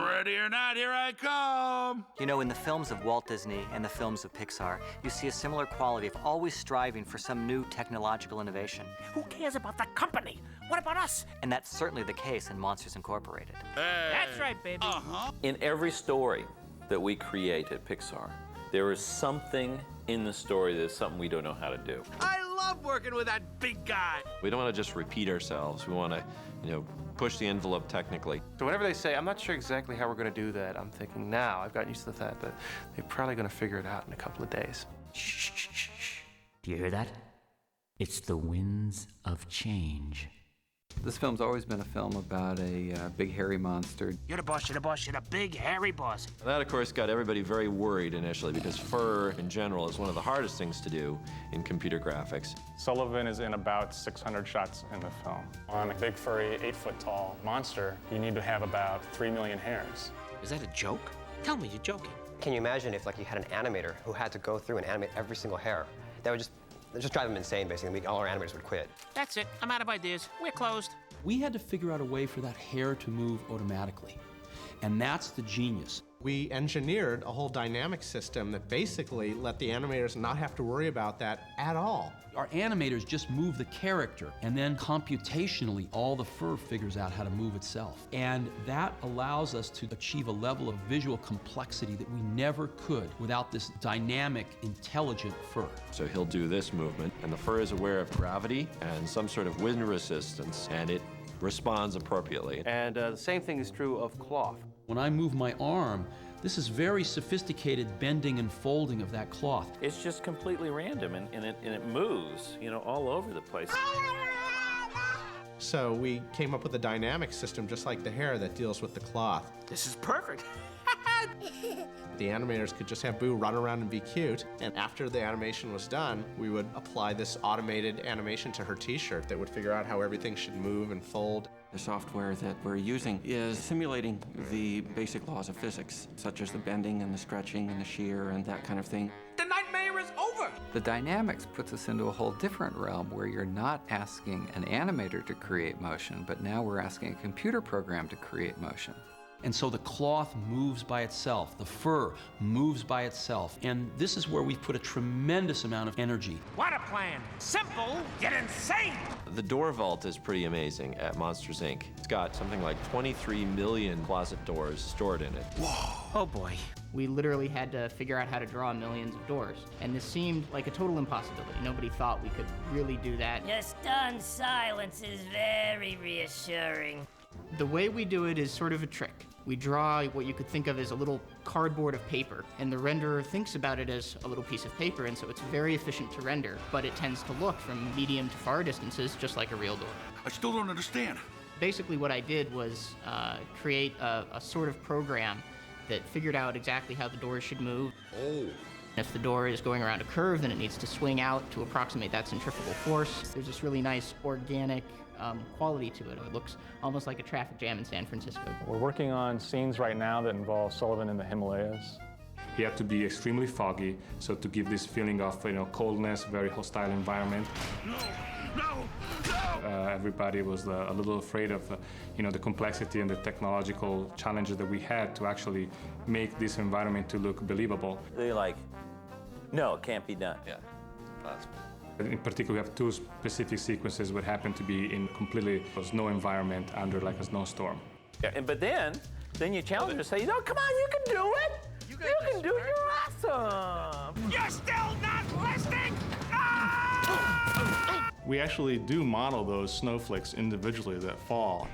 Ready or not, here I come! You know, in the films of Walt Disney and the films of Pixar, you see a similar quality of always striving for some new technological innovation. Who cares about the company? What about us? And that's certainly the case in Monsters Incorporated. Hey. That's right, baby. In every story that we create at Pixar, there is something in the story that's something we don't know how to do. I love working with that big guy! We don't want to just repeat ourselves. We want to, push the envelope technically. So whenever they say, I'm not sure exactly how we're going to do that, I'm thinking now, I've gotten used to the fact that they're probably going to figure it out in a couple of days. Shh, shh, shh, shh. Do you hear that? It's the winds of change. This film's always been a film about a big hairy monster. You're the boss, you're the boss, you're the big hairy boss. That, of course, got everybody very worried initially because fur, in general, is one of the hardest things to do in computer graphics. Sullivan is in about 600 shots in the film. On a big, furry, 8-foot-tall monster, you need to have about 3 million hairs. Is that a joke? Tell me you're joking. Can you imagine if you had an animator who had to go through and animate every single hair? That would just drive them insane, basically. All our animators would quit. That's it. I'm out of ideas. We're closed. We had to figure out a way for that hair to move automatically. And that's the genius. We engineered a whole dynamic system that basically let the animators not have to worry about that at all. Our animators just move the character, and then computationally, all the fur figures out how to move itself. And that allows us to achieve a level of visual complexity that we never could without this dynamic, intelligent fur. So he'll do this movement, and the fur is aware of gravity and some sort of wind resistance, and it responds appropriately. And the same thing is true of cloth. When I move my arm, this is very sophisticated bending and folding of that cloth. It's just completely random, and it moves, all over the place. So we came up with a dynamic system just like the hair that deals with the cloth. This is perfect. The animators could just have Boo run around and be cute, and after the animation was done, we would apply this automated animation to her t-shirt that would figure out how everything should move and fold. The software that we're using is simulating the basic laws of physics, such as the bending and the stretching and the shear and that kind of thing. The nightmare is over. The dynamics puts us into a whole different realm where you're not asking an animator to create motion, but now we're asking a computer program to create motion. And so the cloth moves by itself, the fur moves by itself, and this is where we've put a tremendous amount of energy. What a plan. Simple, yet insane. The door vault is pretty amazing at Monsters, Inc. It's got something like 23 million closet doors stored in it. Whoa. Oh, boy. We literally had to figure out how to draw millions of doors, and this seemed like a total impossibility. Nobody thought we could really do that. Your stunned silence is very reassuring. The way we do it is sort of a trick. We draw what you could think of as a little cardboard of paper, and the renderer thinks about it as a little piece of paper, and so it's very efficient to render, but it tends to look from medium to far distances just like a real door. I still don't understand. Basically what I did was create a sort of program that figured out exactly how the doors should move. Oh. If the door is going around a curve, then it needs to swing out to approximate that centrifugal force. There's this really nice organic quality to it. It looks almost like a traffic jam in San Francisco. We're working on scenes right now that involve Sullivan in the Himalayas. He had to be extremely foggy, so to give this feeling of coldness, very hostile environment. No, no, no! Everybody was a little afraid of the complexity and the technological challenges that we had to actually make this environment to look believable. They're like, no, it can't be done. Yeah, that's In particular, we have two specific sequences that happen to be in completely snow environment under like a snowstorm. Yeah, but then you challenge her, say, come on, you can do it. You can do it. You're awesome. You're still not listening. Ah! We actually do model those snowflakes individually that fall.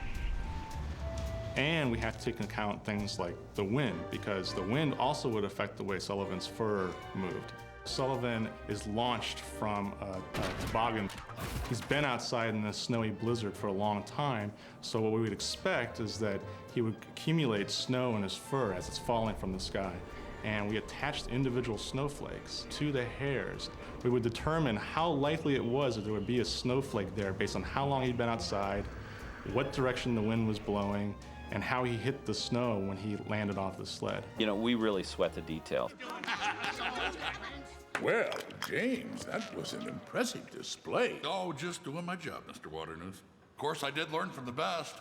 And we have to take into account things like the wind, because the wind also would affect the way Sullivan's fur moved. Sullivan is launched from a toboggan. He's been outside in this snowy blizzard for a long time, so what we would expect is that he would accumulate snow in his fur as it's falling from the sky. And we attached individual snowflakes to the hairs. We would determine how likely it was that there would be a snowflake there based on how long he'd been outside, what direction the wind was blowing, and how he hit the snow when he landed off the sled. We really sweat the details. Well, James, that was an impressive display. Oh, just doing my job, Mr. Waternoose. Of course, I did learn from the best.